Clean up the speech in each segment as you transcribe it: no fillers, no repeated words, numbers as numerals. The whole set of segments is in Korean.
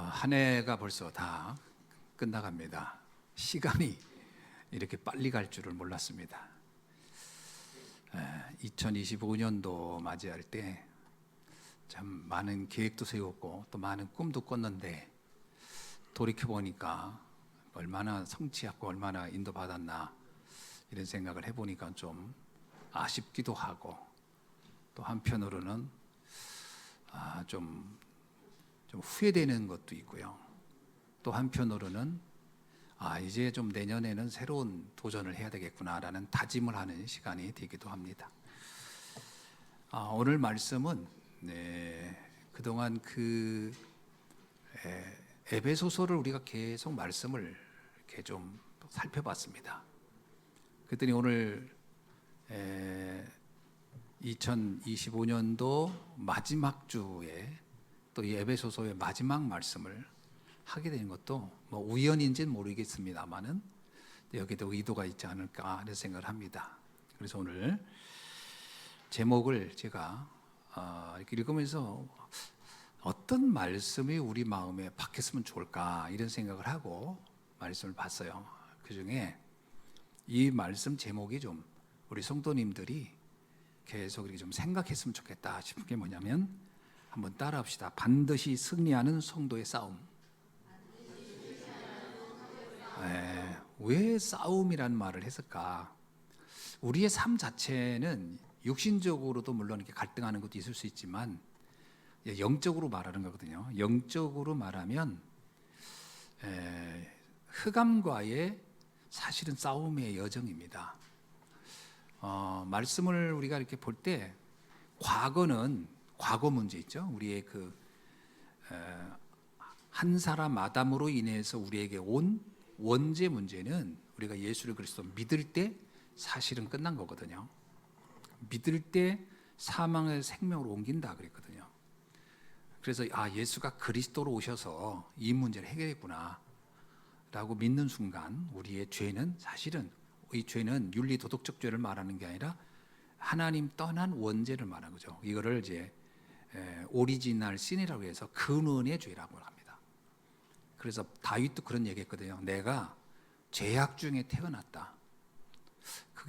한 해가 벌써 다 끝나갑니다. 시간이 이렇게 빨리 갈 줄을 몰랐습니다. 2025년도 맞이할 때 참 많은 계획도 세웠고 또 많은 꿈도 꿨는데 돌이켜 보니까 얼마나 성취하고 얼마나 인도받았나 이런 생각을 해보니까 좀 아쉽기도 하고 또 한편으로는 좀 후회되는 것도 있고요. 또 한편으로는 이제 좀 내년에는 새로운 도전을 해야 되겠구나라는 다짐을 하는 시간이 되기도 합니다. 오늘 말씀은 그동안 에베소서를 우리가 계속 말씀을 이렇게 좀 살펴봤습니다. 그랬더니 오늘 2025년도 마지막 주에 또 이 에베소서의 마지막 말씀을 하게 된 것도 뭐 우연인지는 모르겠습니다만은 여기도 의도가 있지 않을까 하는 생각을 합니다. 그래서 오늘 제목을 제가 이렇게 읽으면서 어떤 말씀이 우리 마음에 박혔으면 좋을까 이런 생각을 하고 말씀을 봤어요. 그 중에 이 말씀 제목이 좀 우리 성도님들이 계속 이렇게 좀 생각했으면 좋겠다 싶은 게 뭐냐면 한번 따라합시다. 반드시 승리하는 성도의 싸움. 왜 싸움이란 말을 했을까? 우리의 삶 자체는 육신적으로도 물론 이렇게 갈등하는 것도 있을 수 있지만 영적으로 말하는 거거든요. 영적으로 말하면 흑암과의 사실은 싸움의 여정입니다. 말씀을 우리가 이렇게 볼 때 과거는 과거 문제 있죠. 우리의 한 사람 아담으로 인해서 우리에게 온 원죄 문제는 우리가 예수를 그리스도 믿을 때 사실은 끝난 거거든요. 믿을 때 사망을 생명으로 옮긴다 그랬거든요. 그래서 예수가 그리스도로 오셔서 이 문제를 해결했구나 라고 믿는 순간 우리의 죄는 사실은 이 죄는 윤리 도덕적 죄를 말하는 게 아니라 하나님 떠난 원죄를 말하는 거죠. 이거를 이제 오리지널 신이라고 해서 근원의 죄라고 합니다. 그래서 다윗도 그런 얘기했거든요. 내가 죄악 중에 태어났다.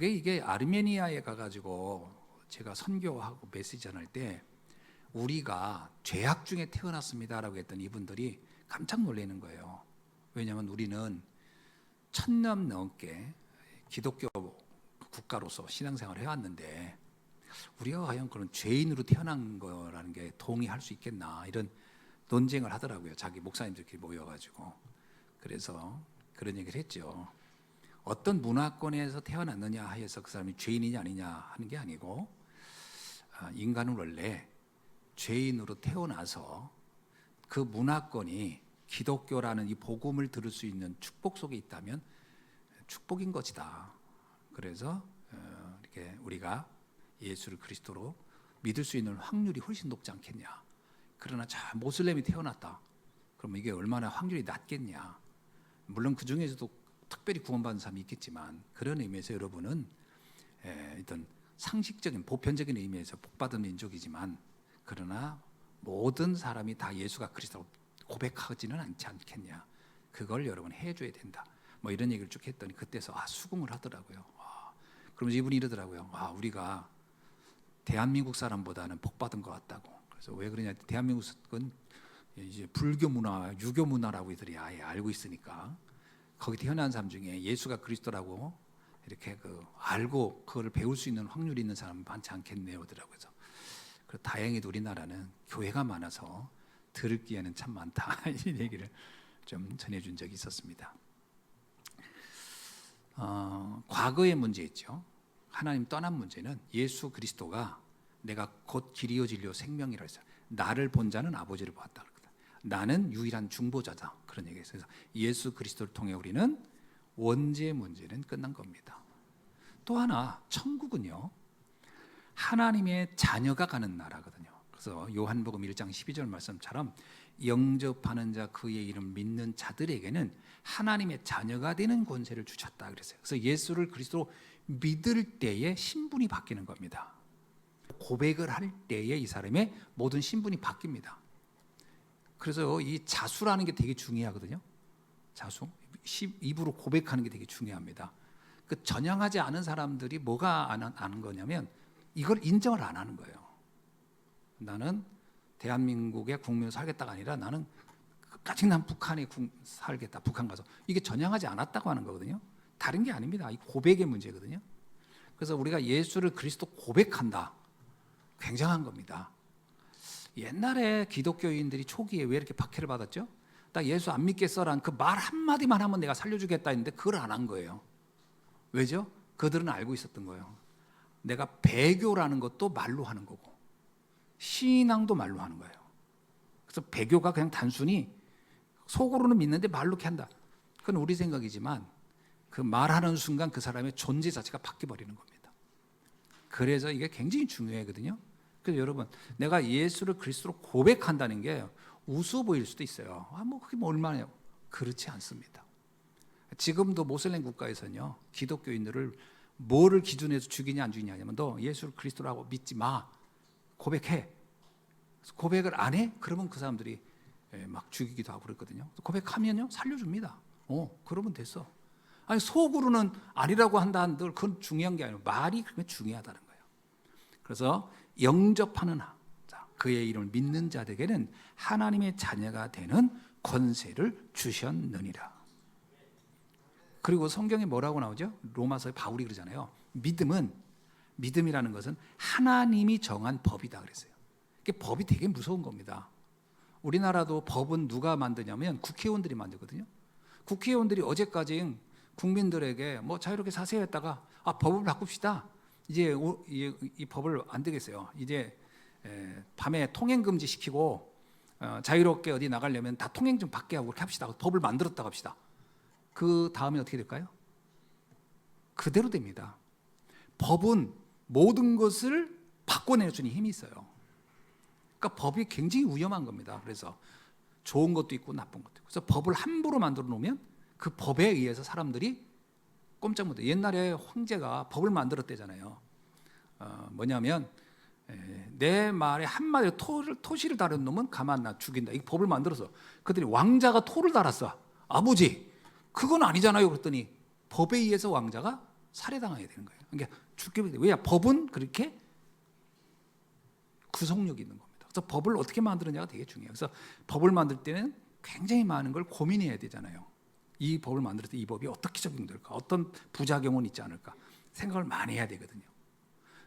이게 아르메니아에 가가지고 제가 선교하고 메시지 전할 때 우리가 죄악 중에 태어났습니다라고 했더니 이분들이 깜짝 놀라는 거예요. 왜냐하면 우리는 1000년 넘게 기독교 국가로서 신앙생활을 해왔는데 우리가 과연 그런 죄인으로 태어난 거라는 게 동의할 수 있겠나 이런 논쟁을 하더라고요. 자기 목사님들끼리 모여가지고. 그래서 그런 얘기를 했죠. 어떤 문화권에서 태어났느냐 해서 그 사람이 죄인이냐 아니냐 하는 게 아니고 인간은 원래 죄인으로 태어나서 그 문화권이 기독교라는 이 복음을 들을 수 있는 축복 속에 있다면 축복인 것이다. 그래서 이렇게 우리가 예수를 그리스도로 믿을 수 있는 확률이 훨씬 높지 않겠냐. 그러나 모슬렘이 태어났다. 그러면 이게 얼마나 확률이 낮겠냐. 물론 그 중에서도 특별히 구원받은 사람이 있겠지만 그런 의미에서 여러분은 어떤 상식적인 보편적인 의미에서 복받은 민족이지만 그러나 모든 사람이 다 예수가 그리스도로 고백하지는 않지 않겠냐. 그걸 여러분 해줘야 된다. 뭐 이런 얘기를 쭉 했더니 그때서 수긍을 하더라고요. 그러면서 이분이 이러더라고요. 우리가 대한민국 사람보다는 복받은 것 같다고. 그래서 왜 그러냐? 대한민국은 이제 불교 문화, 유교 문화라고 이들이 아예 알고 있으니까 거기 태어난 사람 중에 예수가 그리스도라고 이렇게 알고 그걸 배울 수 있는 확률이 있는 사람은 많지 않겠네요. 그러더라고요. 그래서 다행히도 우리나라는 교회가 많아서 들을 기회는 참 많다. 이 얘기를 좀 전해준 적이 있었습니다. 과거의 문제 있죠. 하나님 떠난 문제는 예수 그리스도가 내가 곧 길이요 진리요 생명이라 했어요. 나를 본 자는 아버지를 보았다. 나는 유일한 중보자다. 그런 얘기했어요. 그래서 예수 그리스도를 통해 우리는 원죄 문제는 끝난 겁니다. 또 하나 천국은요. 하나님의 자녀가 가는 나라거든요. 그래서 요한복음 1장 12절 말씀처럼 영접하는 자 그의 이름 믿는 자들에게는 하나님의 자녀가 되는 권세를 주셨다 그랬어요. 그래서 예수를 그리스도로 믿을 때에 신분이 바뀌는 겁니다. 고백을 할 때에 이 사람의 모든 신분이 바뀝니다. 그래서 이 자수라는 게 되게 중요하거든요. 자수, 입으로 고백하는 게 되게 중요합니다. 그 전향하지 않은 사람들이 뭐가 아는 거냐면 이걸 인정을 안 하는 거예요. 나는 대한민국의 국민으로 살겠다가 아니라 나는 끝까지 난 북한에 살겠다. 북한 가서 이게 전향하지 않았다고 하는 거거든요. 다른 게 아닙니다. 이 고백의 문제거든요. 그래서 우리가 예수를 그리스도 고백한다. 굉장한 겁니다. 옛날에 기독교인들이 초기에 왜 이렇게 박해를 받았죠? 나 예수 안 믿겠어라는 그 말 한마디만 하면 내가 살려주겠다 했는데 그걸 안 한 거예요. 왜죠? 그들은 알고 있었던 거예요. 내가 배교라는 것도 말로 하는 거고 신앙도 말로 하는 거예요. 그래서 배교가 그냥 단순히 속으로는 믿는데 말로 이렇게 한다. 그건 우리 생각이지만 그 말하는 순간 그 사람의 존재 자체가 바뀌어버리는 겁니다. 그래서 이게 굉장히 중요하거든요. 그래서 여러분, 내가 예수를 그리스도로 고백한다는 게 우스워 보일 수도 있어요. 그게 뭐 얼마나요? 그렇지 않습니다. 지금도 모슬렘 국가에서는요, 기독교인들을 뭐를 기준해서 죽이냐 안 죽이냐 하면 너 예수를 그리스도라고 믿지 마. 고백해. 고백을 안 해? 그러면 그 사람들이 막 죽이기도 하고 그랬거든요. 고백하면요, 살려줍니다. 그러면 됐어. 아니, 속으로는 아니라고 한다 한들 그건 중요한 게 아니라 말이 그러면 중요하다는 거예요. 그래서 영접하는 그의 이름을 믿는 자들에게는 하나님의 자녀가 되는 권세를 주셨느니라. 그리고 성경에 뭐라고 나오죠? 로마서에 바울이 그러잖아요. 믿음이라는 것은 하나님이 정한 법이다 그랬어요. 이게 법이 되게 무서운 겁니다. 우리나라도 법은 누가 만드냐면 국회의원들이 만들거든요. 국회의원들이 어제까지 국민들에게 뭐 자유롭게 사세요 했다가 법을 바꿉시다. 이제 이 법을 안 되겠어요. 이제 밤에 통행 금지 시키고 자유롭게 어디 나가려면 다 통행 좀 받게 하고 그렇게 합시다. 법을 만들었다고 합시다. 그 다음에 어떻게 될까요? 그대로 됩니다. 법은 모든 것을 바꿔낼 수 있는 힘이 있어요. 그러니까 법이 굉장히 위험한 겁니다. 그래서 좋은 것도 있고 나쁜 것도 있고. 그래서 법을 함부로 만들어 놓으면 그 법에 의해서 사람들이 꼼짝 못해요. 옛날에 황제가 법을 만들었대잖아요. 뭐냐면 내 말에 한마디로 토시를 다룬 놈은 가만 놔 죽인다. 이 법을 만들어서 그들이 왕자가 토를 달았어. 아버지 그건 아니잖아요. 그랬더니 법에 의해서 왕자가 살해당하게 되는 거예요. 그러니까 죽게 돼. 왜냐? 법은 그렇게 구속력이 있는 겁니다. 그래서 법을 어떻게 만드느냐가 되게 중요해요. 그래서 법을 만들 때는 굉장히 많은 걸 고민해야 되잖아요. 이 법을 만들 때 이 법이 어떻게 적용될까? 어떤 부작용은 있지 않을까? 생각을 많이 해야 되거든요.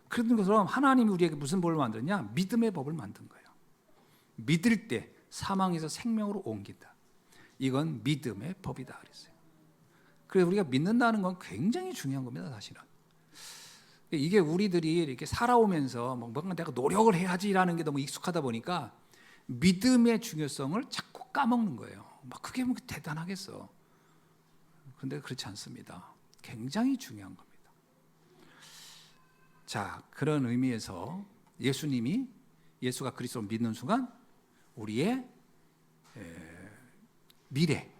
그런 것처럼 하나님이 우리에게 무슨 법을 만들었냐? 믿음의 법을 만든 거예요. 믿을 때 사망에서 생명으로 옮긴다. 이건 믿음의 법이다 그랬어요. 그래서 우리가 믿는다는 건 굉장히 중요한 겁니다, 사실은. 이게 우리들이 이렇게 살아오면서 뭔가 내가 노력을 해야지라는 게 너무 익숙하다 보니까 믿음의 중요성을 자꾸 까먹는 거예요. 그게 뭐 대단하겠어. 그런데 그렇지 않습니다. 굉장히 중요한 겁니다. 자, 그런 의미에서 예수가 그리스도를 믿는 순간 우리의 미래,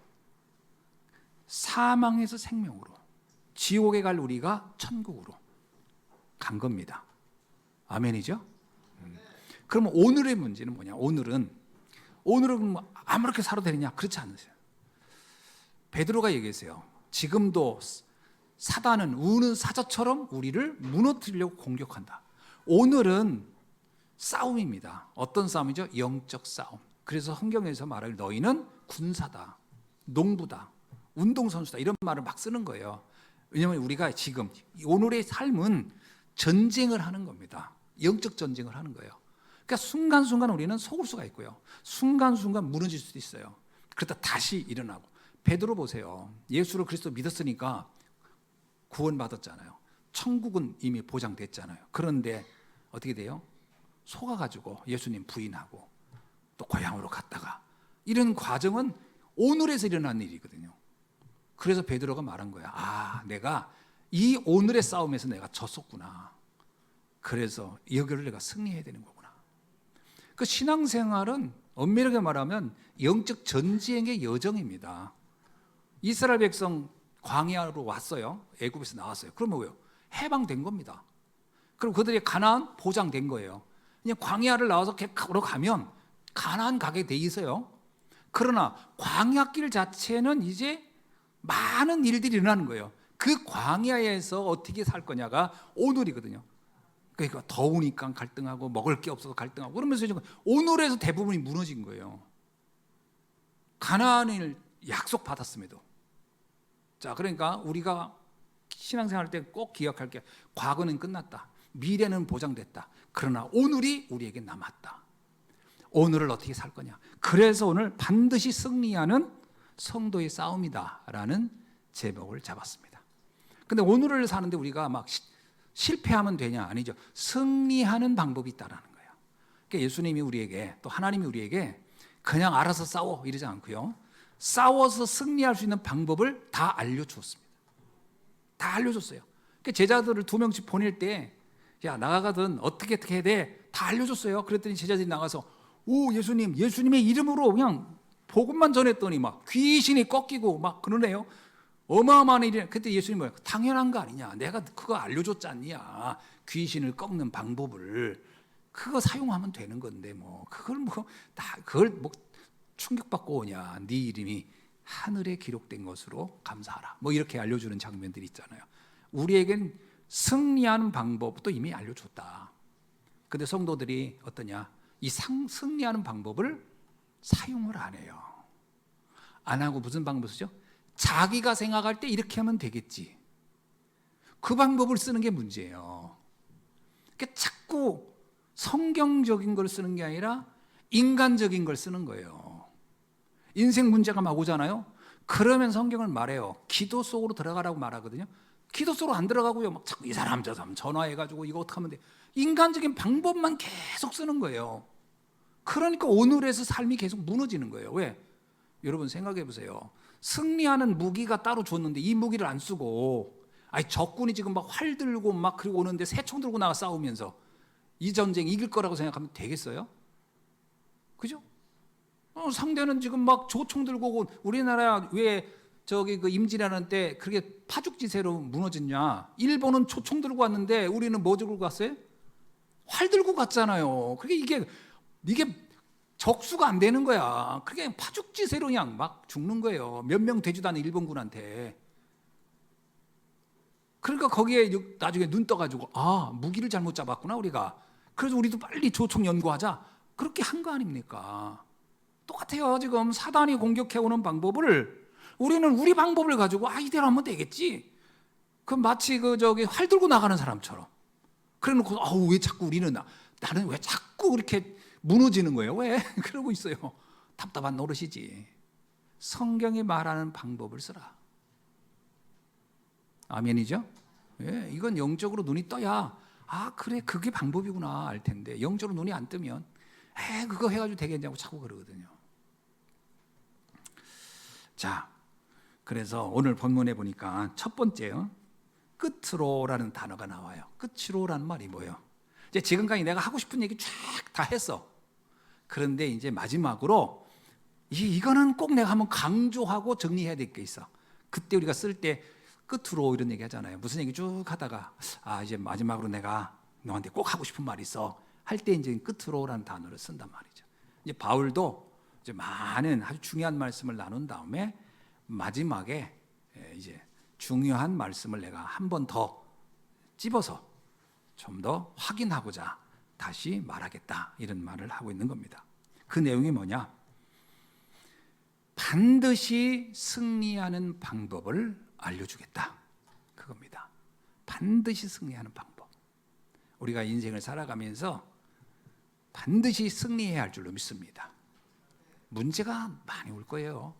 사망에서 생명으로, 지옥에 갈 우리가 천국으로 간 겁니다. 아멘이죠? 그러면 오늘의 문제는 뭐냐? 오늘은 뭐 아무렇게 살아도 되느냐? 그렇지 않으세요. 베드로가 얘기했어요. 지금도 사단은 우는 사자처럼 우리를 무너뜨리려고 공격한다. 오늘은 싸움입니다. 어떤 싸움이죠? 영적 싸움. 그래서 성경에서 말할 너희는 군사다, 농부다, 운동선수다 이런 말을 막 쓰는 거예요. 왜냐하면 우리가 지금 오늘의 삶은 전쟁을 하는 겁니다. 영적 전쟁을 하는 거예요. 그러니까 순간순간 우리는 속을 수가 있고요. 순간순간 무너질 수도 있어요. 그러다 다시 일어나고. 베드로 보세요. 예수를 그리스도 믿었으니까 구원받았잖아요. 천국은 이미 보장됐잖아요. 그런데 어떻게 돼요? 속아가지고 예수님 부인하고 또 고향으로 갔다가 이런 과정은 오늘에서 일어난 일이거든요. 그래서 베드로가 말한 거야. 내가 이 오늘의 싸움에서 내가 졌었구나. 그래서 여기를 내가 승리해야 되는 거구나. 그 신앙생활은 엄밀하게 말하면 영적 전쟁의 여정입니다. 이스라엘 백성 광야로 왔어요. 애굽에서 나왔어요. 그러면 왜요? 해방된 겁니다. 그럼 그들이 가나안 보장된 거예요. 그냥 광야를 나와서 걸어가면 가나안 가게 돼 있어요. 그러나 광야길 자체는 이제 많은 일들이 일어나는 거예요. 그 광야에서 어떻게 살 거냐가 오늘이거든요. 그러니까 더우니까 갈등하고 먹을 게 없어서 갈등하고 그러면서 지금 오늘에서 대부분이 무너진 거예요. 가나안을 약속 받았음에도. 자, 그러니까 우리가 신앙생활 때 꼭 기억할 게 과거는 끝났다. 미래는 보장됐다. 그러나 오늘이 우리에게 남았다. 오늘을 어떻게 살 거냐. 그래서 오늘 반드시 승리하는 성도의 싸움이다라는 제목을 잡았습니다. 근데 오늘을 사는데 우리가 막 실패하면 되냐? 아니죠. 승리하는 방법이 있다라는 거예요. 그러니까 예수님이 우리에게 또 하나님이 우리에게 그냥 알아서 싸워 이러지 않고요. 싸워서 승리할 수 있는 방법을 다 알려주었습니다. 다 알려줬어요. 그러니까 제자들을 2명씩 보낼 때 야, 나가거든 어떻게 해야 돼? 다 알려줬어요. 그랬더니 제자들이 나가서 오, 예수님의 이름으로 그냥 복음만 전했더니 막 귀신이 꺾이고 막 그러네요. 어마어마한 일이야. 그때 예수님이 뭐야? 당연한 거 아니냐? 내가 그거 알려줬지 않냐? 귀신을 꺾는 방법을 그거 사용하면 되는 건데 뭐 그걸 뭐 다 그걸 뭐 충격받고 오냐? 네 이름이 하늘에 기록된 것으로 감사하라. 뭐 이렇게 알려주는 장면들이 있잖아요. 우리에겐 승리하는 방법도 이미 알려줬다. 근데 성도들이 어떠냐? 이 승리하는 방법을 사용을 안 해요. 안 하고 무슨 방법을 쓰죠? 자기가 생각할 때 이렇게 하면 되겠지. 그 방법을 쓰는 게 문제예요. 그러니까 자꾸 성경적인 걸 쓰는 게 아니라 인간적인 걸 쓰는 거예요. 인생 문제가 막 오잖아요. 그러면 성경을 말해요. 기도 속으로 들어가라고 말하거든요. 기도 속으로 안 들어가고요. 막 자꾸 이 사람 저 사람 전화해가지고 이거 어떻게 하면 돼. 인간적인 방법만 계속 쓰는 거예요. 그러니까 오늘에서 삶이 계속 무너지는 거예요. 왜? 여러분 생각해 보세요. 승리하는 무기가 따로 줬는데 이 무기를 안 쓰고 아니 적군이 지금 막 활 들고 막 그리고 오는데 새총 들고 나가 싸우면서 이 전쟁 이길 거라고 생각하면 되겠어요? 그죠? 상대는 지금 막 조총 들고 오고 우리나라 왜 저기 그 임진왜란 때 그렇게 파죽지세로 무너졌냐? 일본은 초총 들고 왔는데 우리는 뭐 들고 갔어요? 활 들고 갔잖아요. 그게 이게 적수가 안 되는 거야. 그게 파죽지세로 그냥 막 죽는 거예요. 몇 명 되지도 않은 일본군한테. 그러니까 거기에 나중에 눈 떠가지고 아 무기를 잘못 잡았구나 우리가. 그래서 우리도 빨리 조총 연구하자. 그렇게 한 거 아닙니까? 똑같아요. 지금 사단이 공격해오는 방법을 우리는 우리 방법을 가지고 아 이대로 하면 되겠지. 그 마치 그 저기 활 들고 나가는 사람처럼. 그래놓고 아우 왜 자꾸 우리는 나는 왜 자꾸 그렇게 무너지는 거예요? 왜? 그러고 있어요. 답답한 노릇이지. 성경이 말하는 방법을 쓰라. 아멘이죠? 예, 이건 영적으로 눈이 떠야 아 그래 그게 방법이구나 알 텐데 영적으로 눈이 안 뜨면 그거 해가지고 되겠냐고 자꾸 그러거든요. 자, 그래서 오늘 본문에 보니까 첫 번째요. 끝으로라는 단어가 나와요. 끝으로라는 말이 뭐예요? 이제 지금까지 내가 하고 싶은 얘기 쫙 다 했어. 그런데 이제 마지막으로 이거는 꼭 내가 한번 강조하고 정리해야 될 게 있어. 그때 우리가 쓸 때 끝으로 이런 얘기 하잖아요. 무슨 얘기 쭉 하다가 이제 마지막으로 내가 너한테 꼭 하고 싶은 말이 있어. 할 때 이제 끝으로라는 단어를 쓴단 말이죠. 이제 바울도 이제 많은 아주 중요한 말씀을 나눈 다음에 마지막에 이제 중요한 말씀을 내가 한 번 더 찝어서 좀 더 확인하고자 다시 말하겠다 이런 말을 하고 있는 겁니다. 그 내용이 뭐냐? 반드시 승리하는 방법을 알려주겠다. 그겁니다. 반드시 승리하는 방법. 우리가 인생을 살아가면서 반드시 승리해야 할 줄로 믿습니다. 문제가 많이 올 거예요.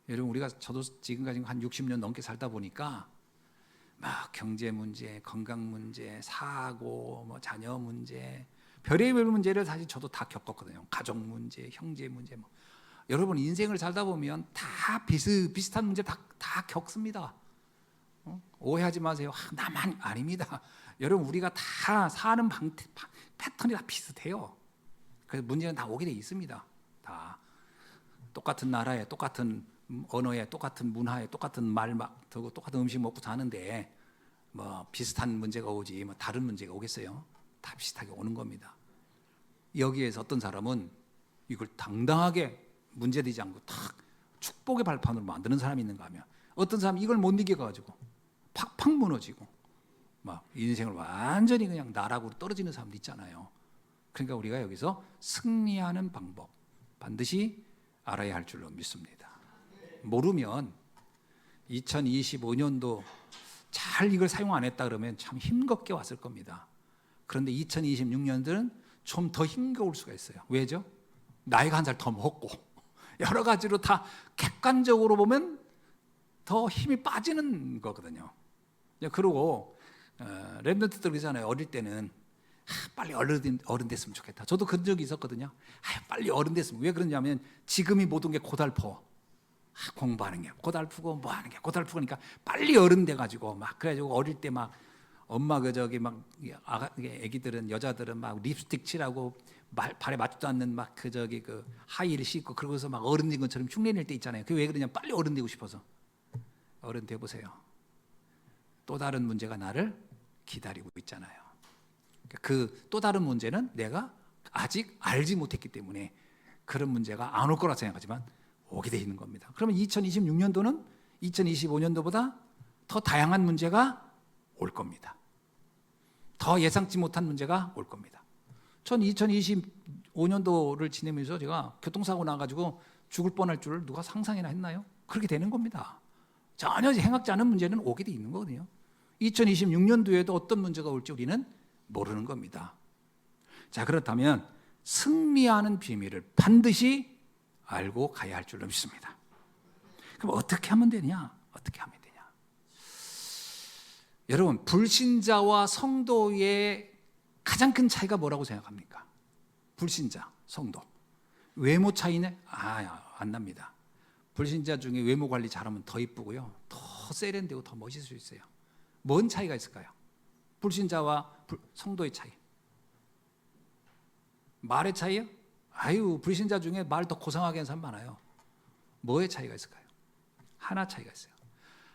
여러분 저도 지금까지 한 60년 넘게 살다 보니까 막 경제 문제, 건강 문제, 사고, 뭐 자녀 문제, 별의별 문제를 사실 저도 다 겪었거든요. 가족 문제, 형제 문제 뭐. 여러분 인생을 살다 보면 다 비슷한 문제 다 겪습니다. 오해하지 마세요. 나만 아닙니다. 여러분 우리가 다 사는 패턴이 다 비슷해요. 그래서 문제는 다 오게 돼 있습니다. 다 똑같은 나라에 똑같은 언어에 똑같은 문화에 똑같은 말 막 듣고 똑같은 음식 먹고 사는데 뭐 비슷한 문제가 오지 뭐 다른 문제가 오겠어요? 다 비슷하게 오는 겁니다. 여기에서 어떤 사람은 이걸 당당하게 문제되지 않고 탁 축복의 발판으로 만드는 사람이 있는가 하면 어떤 사람이 이걸 못 이겨가지고 팍팍 무너지고 막 인생을 완전히 그냥 나락으로 떨어지는 사람도 있잖아요. 그러니까 우리가 여기서 승리하는 방법 반드시 알아야 할 줄로 믿습니다. 모르면 2025년도 잘 이걸 사용 안 했다 그러면 참 힘겹게 왔을 겁니다. 그런데 2026년들은 좀 더 힘겨울 수가 있어요. 왜죠? 나이가 한 살 더 먹고 여러 가지로 다 객관적으로 보면 더 힘이 빠지는 거거든요. 그리고 랩런트들 그러잖아요. 어릴 때는 빨리 어른 됐으면 좋겠다. 저도 그런 적이 있었거든요. 빨리 어른 됐으면. 왜 그러냐면 지금이 모든 게 고달퍼. 공부하는 게 고달프고 뭐 하는 게 고달프니까 빨리 어른 돼가지고 막 그래가지고 어릴 때 막 엄마 막 애기들은 여자들은 막 립스틱 칠하고 발에 맞지도 않는 막 그 하이힐 신고 그러고서 막 어른 된 것처럼 흉내낼 때 있잖아요. 그게 왜 그러냐 빨리 어른 되고 싶어서. 어른 돼 보세요. 또 다른 문제가 나를 기다리고 있잖아요. 그 또 다른 문제는 내가 아직 알지 못했기 때문에 그런 문제가 안 올 거라 생각하지만 오게 돼 있는 겁니다. 그러면 2026년도는 2025년도보다 더 다양한 문제가 올 겁니다. 더 예상치 못한 문제가 올 겁니다. 전 2025년도를 지내면서 제가 교통사고 나가지고 죽을 뻔할 줄 누가 상상이나 했나요? 그렇게 되는 겁니다. 전혀 생각지 않은 문제는 오게 돼 있는 거거든요. 2026년도에도 어떤 문제가 올지 우리는 모르는 겁니다. 자, 그렇다면 승리하는 비밀을 반드시 알고 가야 할 줄로 믿습니다. 그럼 어떻게 하면 되냐? 어떻게 하면 되냐? 여러분, 불신자와 성도의 가장 큰 차이가 뭐라고 생각합니까? 불신자, 성도. 외모 차이는 안 납니다. 불신자 중에 외모 관리 잘하면 더 이쁘고요. 더 세련되고 더 멋있을 수 있어요. 뭔 차이가 있을까요? 불신자와 성도의 차이. 말의 차이요? 불신자 중에 말 더 고상하게 하는 사람 많아요. 뭐의 차이가 있을까요? 하나 차이가 있어요.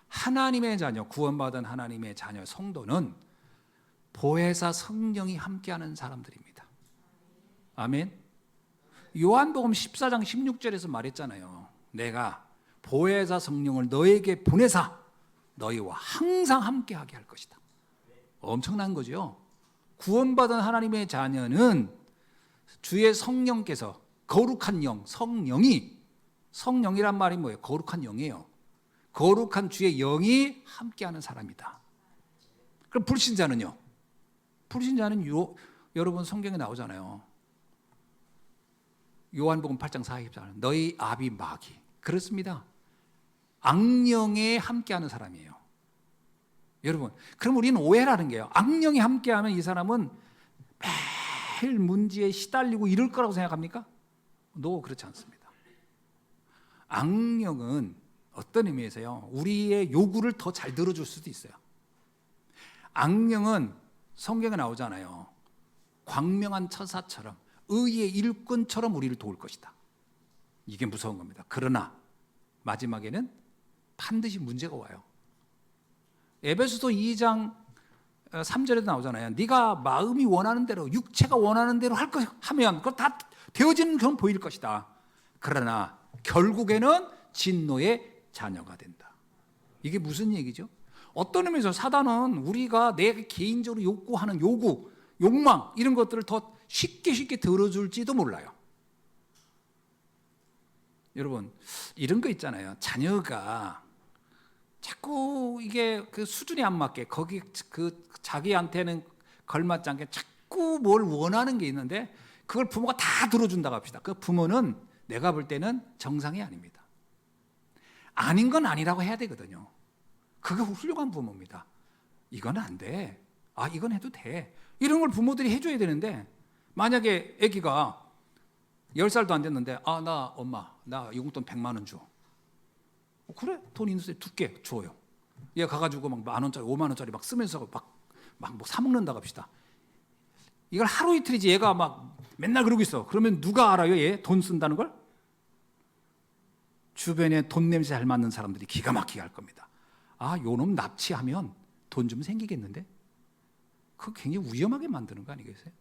하나님의 자녀, 구원받은 하나님의 자녀 성도는 보혜사 성령이 함께하는 사람들입니다. 아멘. 요한복음 14장 16절에서 말했잖아요. 내가 보혜사 성령을 너에게 보내사 너희와 항상 함께하게 할 것이다. 엄청난 거죠. 구원받은 하나님의 자녀는 주의 성령께서 거룩한 영, 성령이란 말이 뭐예요? 거룩한 영이에요. 거룩한 주의 영이 함께하는 사람이다. 그럼 불신자는요? 불신자는 여러분 성경에 나오잖아요. 요한복음 8장 44절 너희 아비 마귀. 그렇습니다. 악령에 함께하는 사람이에요. 여러분, 그럼 우리는 오해라는 게요. 악령이 함께하면 이 사람은 매일 문제에 시달리고 이럴 거라고 생각합니까? 그렇지 않습니다. 악령은 어떤 의미에서요? 우리의 요구를 더 잘 들어줄 수도 있어요. 악령은 성경에 나오잖아요. 광명한 천사처럼 의의 일꾼처럼 우리를 도울 것이다. 이게 무서운 겁니다. 그러나 마지막에는 반드시 문제가 와요. 에베소서 2장 3절에도 나오잖아요. 네가 마음이 원하는 대로 육체가 원하는 대로 하면 그거 다 되어지는 경 보일 것이다. 그러나 결국에는 진노의 자녀가 된다. 이게 무슨 얘기죠? 어떤 의미에서 사단은 우리가 내 개인적으로 욕구하는 욕망 이런 것들을 더 쉽게 들어줄지도 몰라요. 여러분, 이런 거 있잖아요. 자녀가 자꾸 이게 그 수준이 안 맞게 거기 그 자기한테는 걸맞지 않게 자꾸 뭘 원하는 게 있는데 그걸 부모가 다 들어준다고 합시다. 그 부모는 내가 볼 때는 정상이 아닙니다. 아닌 건 아니라고 해야 되거든요. 그게 훌륭한 부모입니다. 이건 안 돼. 이건 해도 돼. 이런 걸 부모들이 해줘야 되는데 만약에 아기가 10살도 안 됐는데 엄마 나 용돈 100만 원 줘. 그래? 돈 있는데 두께 줘요. 얘 가가지고 막 10,000원짜리 5만 원짜리 막 쓰면서 막 사먹는다고 합시다. 이걸 하루 이틀이지 얘가 막 맨날 그러고 있어. 그러면 누가 알아요? 얘 돈 쓴다는 걸? 주변에 돈 냄새 잘 맡는 사람들이 기가 막히게 할 겁니다. 요놈 납치하면 돈 좀 생기겠는데? 그거 굉장히 위험하게 만드는 거 아니겠어요?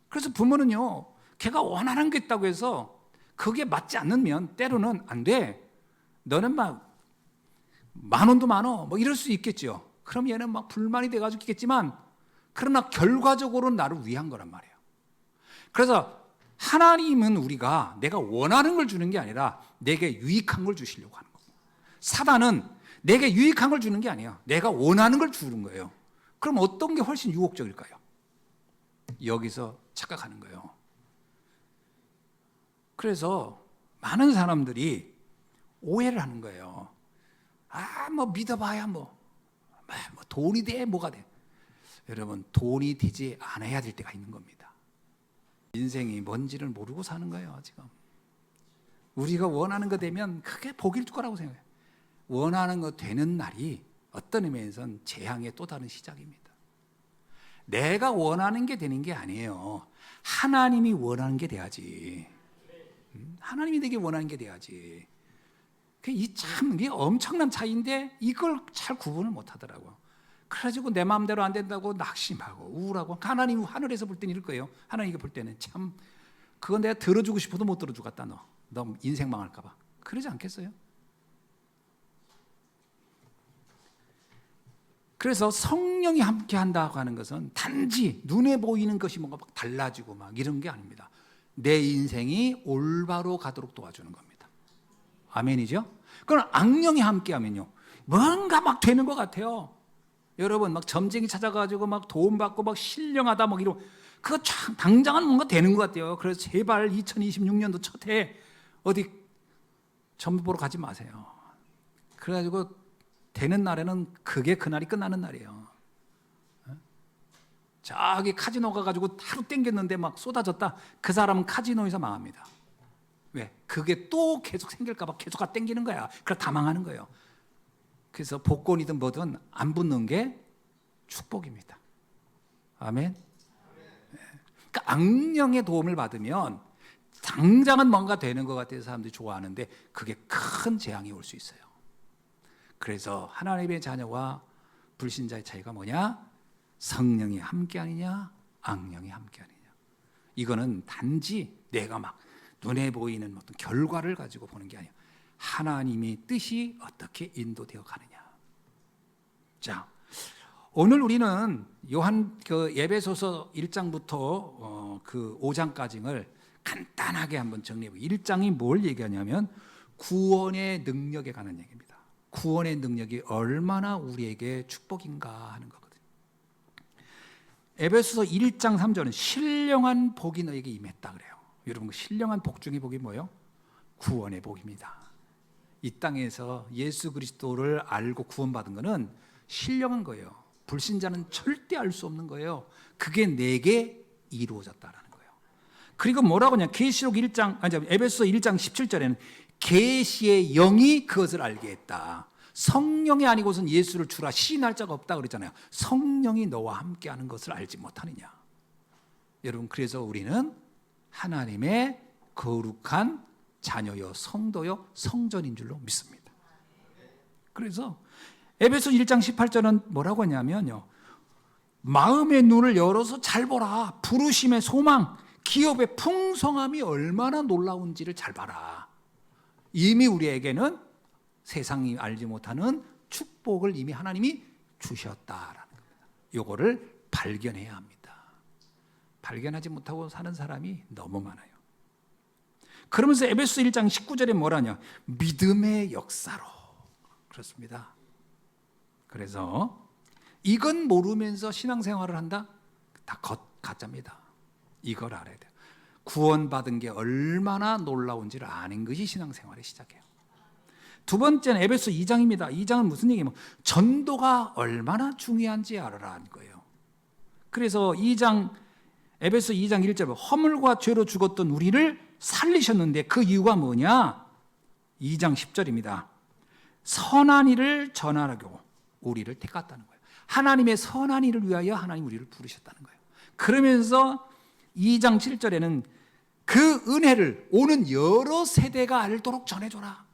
그래서 부모는요, 걔가 원하는 게 있다고 해서 그게 맞지 않으면 때로는 안 돼. 너는 막 10,000원도 많어. 뭐 이럴 수 있겠죠. 그럼 얘는 막 불만이 돼가지고 있겠지만, 그러나 결과적으로 나를 위한 거란 말이에요. 그래서 하나님은 우리가 내가 원하는 걸 주는 게 아니라 내게 유익한 걸 주시려고 하는 거고, 사단은 내게 유익한 걸 주는 게 아니에요. 내가 원하는 걸 주는 거예요. 그럼 어떤 게 훨씬 유혹적일까요? 여기서 착각하는 거예요. 그래서 많은 사람들이 오해를 하는 거예요. 뭐 믿어봐야 뭐 돈이 돼, 뭐가 돼. 여러분, 돈이 되지 않아야 될 때가 있는 겁니다. 인생이 뭔지를 모르고 사는 거예요, 지금. 우리가 원하는 거 되면 그게 복일 거라고 생각해요. 원하는 거 되는 날이 어떤 의미에서는 재앙의 또 다른 시작입니다. 내가 원하는 게 되는 게 아니에요. 하나님이 원하는 게 돼야지. 하나님이 되게 원하는 게 돼야지. 이게 엄청난 차이인데 이걸 잘 구분을 못 하더라고요. 그래가지고 내 마음대로 안 된다고 낙심하고 우울하고, 하나님 하늘에서 볼 때는 이럴 거예요. 하나님이 볼 때는 참 그건 내가 들어주고 싶어도 못 들어주겠다. 너 인생 망할까 봐. 그러지 않겠어요? 그래서 성령이 함께 한다고 하는 것은 단지 눈에 보이는 것이 뭔가 막 달라지고 막 이런 게 아닙니다. 내 인생이 올바로 가도록 도와주는 겁니다. 아멘이죠? 그럼 악령이 함께 하면요, 뭔가 막 되는 것 같아요. 여러분, 막 점쟁이 찾아가지고 막 도움 받고 막 신령하다 막 이러고, 그거 참 당장은 뭔가 되는 것 같아요. 그래서 제발 2026년도 첫 해 어디 점 보러 가지 마세요. 그래가지고 되는 날에는 그게 그날이 끝나는 날이에요. 저기 카지노 가가지고 하루 땡겼는데 막 쏟아졌다. 그 사람은 카지노에서 망합니다. 왜? 그게 또 계속 생길까봐 계속 땡기는 거야. 그래서 다 망하는 거예요. 그래서 복권이든 뭐든 안 붙는 게 축복입니다. 아멘. 그러니까 악령의 도움을 받으면 당장은 뭔가 되는 것 같아서 사람들이 좋아하는데 그게 큰 재앙이 올 수 있어요. 그래서 하나님의 자녀와 불신자의 차이가 뭐냐? 성령이 함께하느냐, 악령이 함께하느냐. 이거는 단지 내가 막 눈에 보이는 어떤 결과를 가지고 보는 게 아니에요. 하나님의 뜻이 어떻게 인도되어 가느냐. 자, 오늘 우리는 요한 에베소서 1장부터 그 5장까지를 간단하게 한번 정리해보고, 1장이 뭘 얘기하냐면 구원의 능력에 관한 얘기입니다. 구원의 능력이 얼마나 우리에게 축복인가 하는 거거든요. 에베소서 1장 3절은 신령한 복이 너에게 임했다 그래요. 여러분, 신령한 복 중에 복이 뭐예요? 구원의 복입니다. 이 땅에서 예수 그리스도를 알고 구원받은 것은 신령한 거예요. 불신자는 절대 알 수 없는 거예요. 그게 내게 이루어졌다라는 거예요. 그리고 뭐라고 하냐? 계시록 1장, 에베소서 1장 17절에는 계시의 영이 그것을 알게 했다. 성령이 아니고선 예수를 주라 시인할 자가 없다 그랬잖아요. 성령이 너와 함께하는 것을 알지 못하느냐. 여러분, 그래서 우리는 하나님의 거룩한 자녀요 성도요 성전인 줄로 믿습니다. 그래서 에베소 1장 18절은 뭐라고 하냐면요, 마음의 눈을 열어서 잘 보라. 부르심의 소망, 기업의 풍성함이 얼마나 놀라운지를 잘 봐라. 이미 우리에게는 세상이 알지 못하는 축복을 이미 하나님이 주셨다라는 겁니다. 이거를 발견해야 합니다. 발견하지 못하고 사는 사람이 너무 많아요. 그러면서 에베소 1장 19절에 뭐라냐? 믿음의 역사로. 그렇습니다. 그래서 이건 모르면서 신앙생활을 한다? 다 가짜입니다. 이걸 알아야 돼요. 구원받은 게 얼마나 놀라운지를 아는 것이 신앙생활의 시작이에요. 두 번째는 에베소 2장입니다. 2장은 무슨 얘기냐면 전도가 얼마나 중요한지 알아라는 거예요. 그래서 에베소 2장 1절에 허물과 죄로 죽었던 우리를 살리셨는데 그 이유가 뭐냐? 2장 10절입니다. 선한 일을 전하라고 우리를 택했다는 거예요. 하나님의 선한 일을 위하여 하나님 우리를 부르셨다는 거예요. 그러면서 2장 7절에는 그 은혜를 오는 여러 세대가 알도록 전해줘라.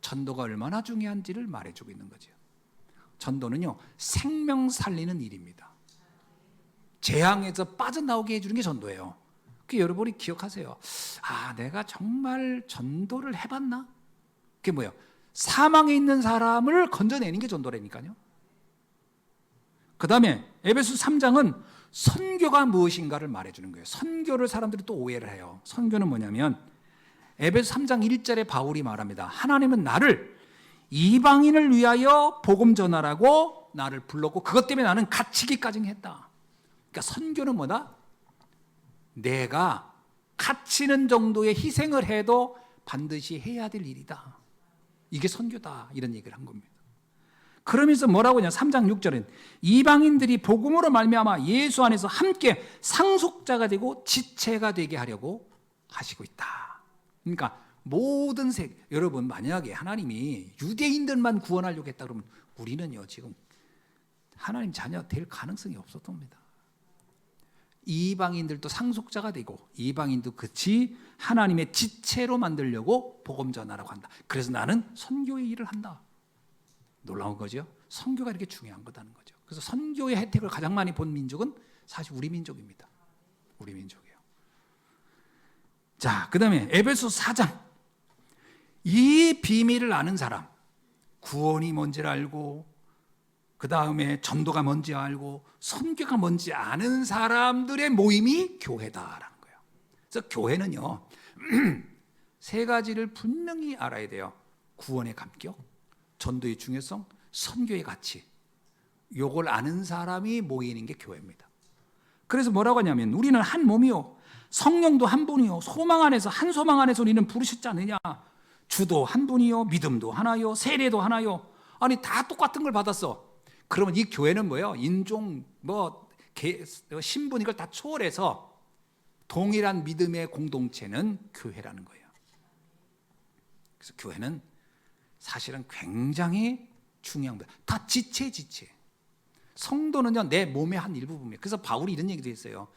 전도가 얼마나 중요한지를 말해주고 있는 거죠. 전도는요, 생명 살리는 일입니다. 재앙에서 빠져나오게 해주는 게 전도예요. 여러분이 기억하세요. 내가 정말 전도를 해봤나? 그게 뭐예요? 사망에 있는 사람을 건져내는 게 전도라니까요. 그 다음에 에베소 3장은 선교가 무엇인가를 말해주는 거예요. 선교를 사람들이 또 오해를 해요. 선교는 뭐냐면 에베소 3장 1절에 바울이 말합니다. 하나님은 나를 이방인을 위하여 복음 전하라고 나를 불렀고 그것 때문에 나는 갇히기까지 했다. 그러니까 선교는 뭐다? 내가 갇히는 정도의 희생을 해도 반드시 해야 될 일이다. 이게 선교다. 이런 얘기를 한 겁니다. 그러면서 뭐라고 하냐? 3장 6절은 이방인들이 복음으로 말미암아 예수 안에서 함께 상속자가 되고 지체가 되게 하려고 하시고 있다. 그러니까 모든 여러분 만약에 하나님이 유대인들만 구원하려고 했다 그러면 우리는요 지금 하나님 자녀 될 가능성이 없었던 겁니다. 이방인들도 상속자가 되고 이방인도 그치 하나님의 지체로 만들려고 복음 전하라고 한다. 그래서 나는 선교의 일을 한다. 놀라운 거죠. 선교가 이렇게 중요한 거다는 거죠. 그래서 선교의 혜택을 가장 많이 본 민족은 사실 우리 민족입니다. 우리 민족이에요. 자, 그 다음에 에베소 4장. 이 비밀을 아는 사람, 구원이 뭔지를 알고 그 다음에 전도가 뭔지 알고 선교가 뭔지 아는 사람들의 모임이 교회다라는 거예요. 그래서 교회는요 세 가지를 분명히 알아야 돼요. 구원의 감격, 전도의 중요성, 선교의 가치. 요걸 아는 사람이 모이는 게 교회입니다. 그래서 뭐라고 하냐면 우리는 한 몸이요 성령도 한 분이요 소망 안에서 한 소망 안에서 우리는 부르셨지 않느냐. 주도 한 분이요 믿음도 하나요 세례도 하나요. 아니 다 똑같은 걸 받았어. 그러면 이 교회는 뭐예요? 인종, 신분 이걸 다 초월해서 동일한 믿음의 공동체는 교회라는 거예요. 그래서 교회는 사실은 굉장히 중요한 거예요. 다 지체. 성도는요 내 몸의 한 일부분이에요. 그래서 바울이 이런 얘기도 했어요.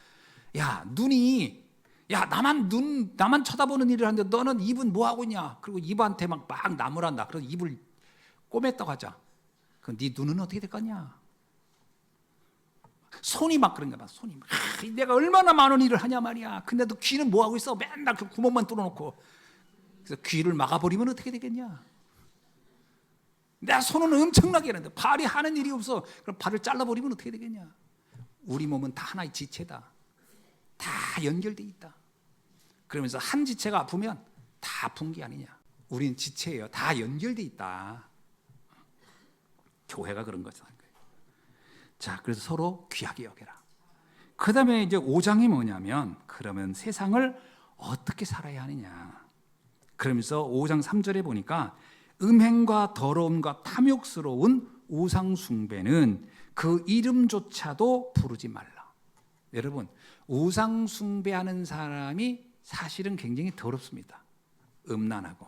나만 쳐다보는 일을 하는데 너는 입은 뭐 하고 있냐? 그리고 입한테 막 나무란다. 그래서 입을 꼬맸다고 하자. 그럼 네 눈은 어떻게 될 거냐? 손이 막 그런가 봐. 손이 막 내가 얼마나 많은 일을 하냐 말이야. 근데 너 귀는 뭐 하고 있어? 맨날 그 구멍만 뚫어놓고. 그래서 귀를 막아버리면 어떻게 되겠냐? 내 손은 엄청나게 하는데 발이 하는 일이 없어. 그럼 발을 잘라버리면 어떻게 되겠냐? 우리 몸은 다 하나의 지체다. 다 연결돼 있다. 그러면서 한 지체가 아프면 다 아픈 게 아니냐? 우리는 지체예요. 다 연결돼 있다. 교회가 그런 거잖아요. 자, 그래서 서로 귀하게 여겨라. 그 다음에 이제 5장이 뭐냐면, 그러면 세상을 어떻게 살아야 하느냐. 그러면서 5장 3절에 보니까 음행과 더러움과 탐욕스러운 우상숭배는 그 이름조차도 부르지 말라. 여러분, 우상숭배하는 사람이 사실은 굉장히 더럽습니다. 음란하고.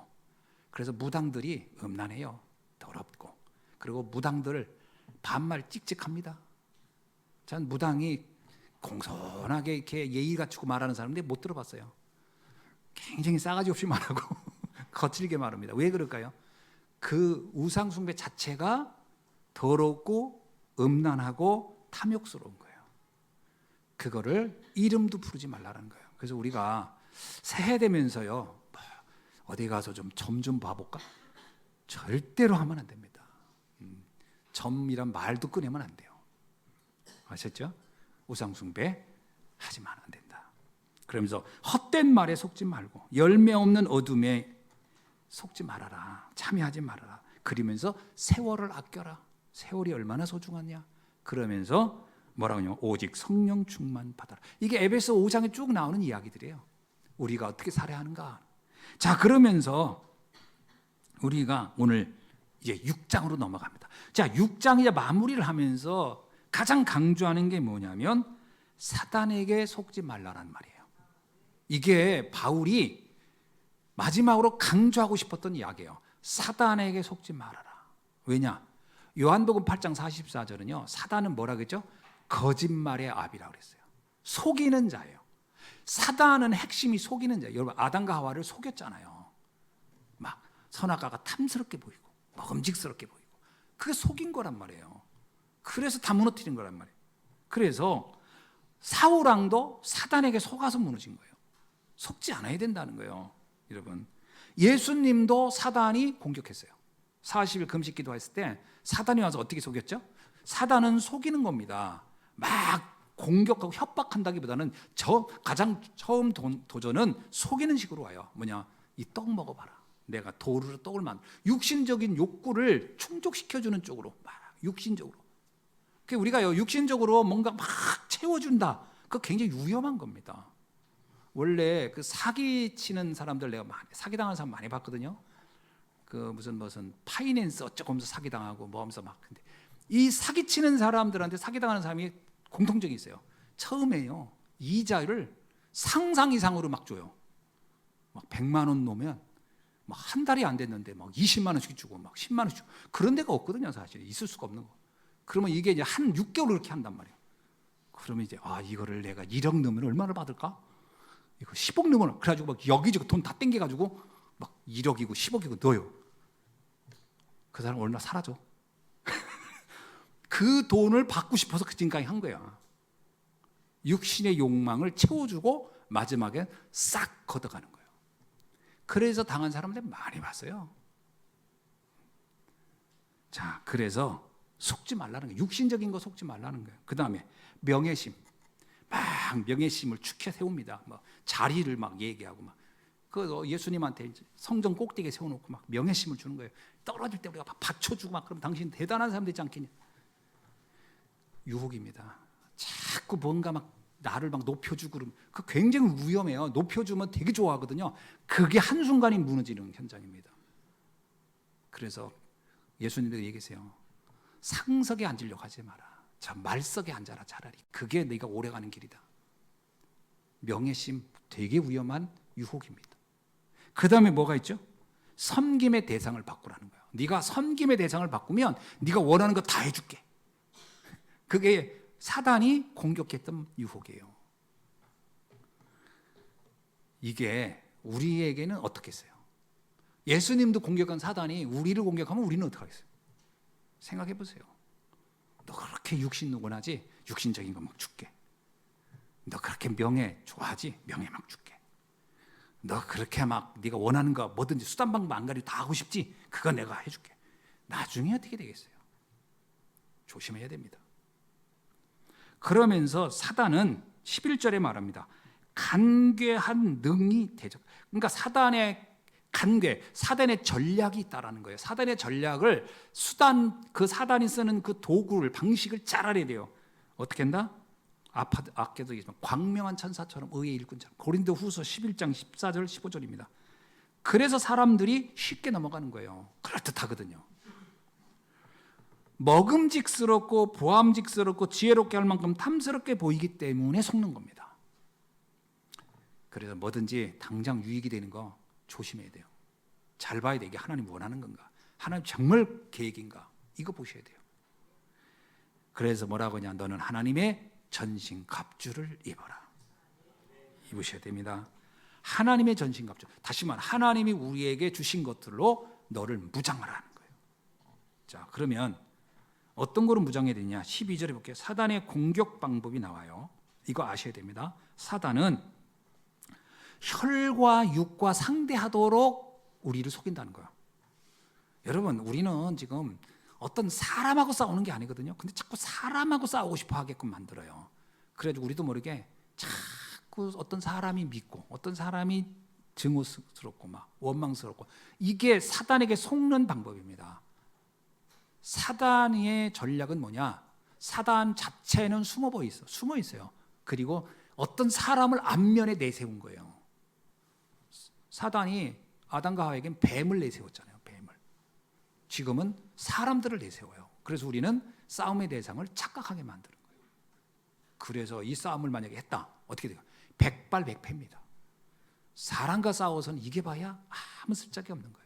그래서 무당들이 음란해요. 더럽고. 그리고 무당들 반말 찍찍합니다. 전 무당이 공손하게 이렇게 예의 갖추고 말하는 사람인데 못 들어봤어요. 굉장히 싸가지 없이 말하고 거칠게 말합니다. 왜 그럴까요? 그 우상 숭배 자체가 더럽고 음란하고 탐욕스러운 거예요. 그거를 이름도 부르지 말라는 거예요. 그래서 우리가 새해 되면서요, 어디 가서 좀 봐볼까? 절대로 하면 안 됩니다. 점이란 말도 꺼내면 안 돼요. 아셨죠? 우상숭배 하지만 안 된다. 그러면서 헛된 말에 속지 말고 열매 없는 어둠에 속지 말아라. 참여하지 말아라. 그러면서 세월을 아껴라. 세월이 얼마나 소중하냐. 그러면서 뭐라고 하냐면 오직 성령 충만 받아라. 이게 에베소 5장에 쭉 나오는 이야기들이에요. 우리가 어떻게 살아야 하는가. 자, 그러면서 우리가 오늘 이제 6장으로 넘어갑니다. 자, 6장 이제 마무리를 하면서 가장 강조하는 게 뭐냐면 사단에게 속지 말라란 말이에요. 이게 바울이 마지막으로 강조하고 싶었던 이야기예요. 사단에게 속지 말아라. 왜냐? 요한복음 8장 44절은요. 사단은 뭐라 그랬죠? 거짓말의 아비라고 그랬어요. 속이는 자예요. 사단은 핵심이 속이는 자예요. 여러분 아담과 하와를 속였잖아요. 막 선악과가 탐스럽게 보이고 먹음직스럽게 보이고 그게 속인 거란 말이에요. 그래서 다 무너뜨린 거란 말이에요. 그래서 사울왕도 사단에게 속아서 무너진 거예요. 속지 않아야 된다는 거예요. 여러분, 예수님도 사단이 공격했어요. 40일 금식 기도했을 때 사단이 와서 어떻게 속였죠? 사단은 속이는 겁니다. 막 공격하고 협박한다기보다는 가장 처음 도전은 속이는 식으로 와요. 뭐냐? 이 떡 먹어봐라. 내가 도루로 떡을 육신적인 욕구를 충족시켜주는 쪽으로, 막 육신적으로. 우리가 육신적으로 뭔가 막 채워준다. 그거 굉장히 위험한 겁니다. 원래 그 사기치는 사람들 내가 사기당하는 사람 많이 봤거든요. 그 무슨 파이낸스 어쩌고 하면서 사기당하고 뭐 하면서 막. 근데 이 사기치는 사람들한테 사기당하는 사람이 공통점이 있어요. 처음에요, 이자를 상상 이상으로 막 줘요. 막 100만 원 놓으면 막 한 달이 안 됐는데 막 20만 원씩 주고 막 10만 원씩 주고. 그런 데가 없거든요. 사실 있을 수가 없는 거. 그러면 이게 이제 한 6개월 그렇게 한단 말이에요. 그러면 이제 이거를 내가 1억 넣으면 얼마를 받을까? 이거 10억 넣으면, 그래가지고 막 여기저기 돈 다 땡겨가지고 막 1억이고 10억이고 넣어요. 그 사람 얼마 사라져. 그 돈을 받고 싶어서 그 지금까지 한 거야. 육신의 욕망을 채워주고 마지막에 싹 걷어가는 거예요. 그래서 당한 사람들 많이 봤어요. 자, 그래서 속지 말라는 거예요. 육신적인 거 속지 말라는 거예요. 그 다음에 명예심. 막 명예심을 축해 세웁니다. 뭐 자리를 막 얘기하고 막. 그 예수님한테 성전 꼭대기에 세워놓고 막 명예심을 주는 거예요. 떨어질 때 우리가 막 받쳐주고 막, 그럼 당신 대단한 사람 되지 않겠냐. 유혹입니다. 자꾸 뭔가 막 나를 막 높여주고 그러면 그 굉장히 위험해요. 높여주면 되게 좋아하거든요. 그게 한순간에 무너지는 현장입니다. 그래서 예수님도 얘기하세요. 상석에 앉으려고 하지 마라. 자, 말석에 앉아라 차라리. 그게 네가 오래가는 길이다. 명예심 되게 위험한 유혹입니다. 그 다음에 뭐가 있죠? 섬김의 대상을 바꾸라는 거예요. 네가 섬김의 대상을 바꾸면 네가 원하는 거 다 해줄게. 그게 사단이 공격했던 유혹이에요. 이게 우리에게는 어떻겠어요? 예수님도 공격한 사단이 우리를 공격하면 우리는 어떡하겠어요? 생각해 보세요. 너 그렇게 육신 노곤하지? 육신적인 거 막 줄게. 너 그렇게 명예 좋아하지? 명예 막 줄게. 너 그렇게 막 네가 원하는 거 뭐든지 수단 방법 안 가리고 다 하고 싶지? 그거 내가 해줄게. 나중에 어떻게 되겠어요? 조심해야 됩니다. 그러면서 사단은 11절에 말합니다. 간괴한 능히 대적. 그러니까 사단의 간괴, 사단의 전략이 있다라는 거예요. 사단의 전략을 그 사단이 쓰는 그 도구를, 방식을 잘 알아야 돼요. 어떻게 한다? 아까도 얘기했지만 광명한 천사처럼 의의 일꾼처럼. 고린도후서 11장 14절 15절입니다. 그래서 사람들이 쉽게 넘어가는 거예요. 그럴듯하거든요. 먹음직스럽고 보암직스럽고 지혜롭게 할 만큼 탐스럽게 보이기 때문에 속는 겁니다. 그래서 뭐든지 당장 유익이 되는 거 조심해야 돼요. 잘 봐야 돼. 이게 하나님 원하는 건가? 하나님 정말 계획인가? 이거 보셔야 돼요. 그래서 뭐라고 하냐? 너는 하나님의 전신갑주를 입어라. 입으셔야 됩니다. 하나님의 전신갑주. 다시 말하면 하나님이 우리에게 주신 것들로 너를 무장하라는 거예요. 자, 그러면 어떤 거로 무장해야 되냐? 12절에 볼게요. 사단의 공격 방법이 나와요. 이거 아셔야 됩니다. 사단은 혈과 육과 상대하도록 우리를 속인다는 거예요. 여러분, 우리는 지금 어떤 사람하고 싸우는 게 아니거든요. 근데 자꾸 사람하고 싸우고 싶어 하게끔 만들어요. 그래가지고 우리도 모르게 자꾸 어떤 사람이 믿고 어떤 사람이 증오스럽고 막 원망스럽고, 이게 사단에게 속는 방법입니다. 사단의 전략은 뭐냐? 사단 자체는 숨어 있어요. 그리고 어떤 사람을 앞면에 내세운 거예요. 사단이 아담과 하와에겐 뱀을 내세웠잖아요. 뱀을. 지금은 사람들을 내세워요. 그래서 우리는 싸움의 대상을 착각하게 만드는 거예요. 그래서 이 싸움을 만약에 했다. 어떻게 돼요? 백발백패입니다. 사람과 싸워서는 이겨봐야 아무 쓸데기 없는 거예요.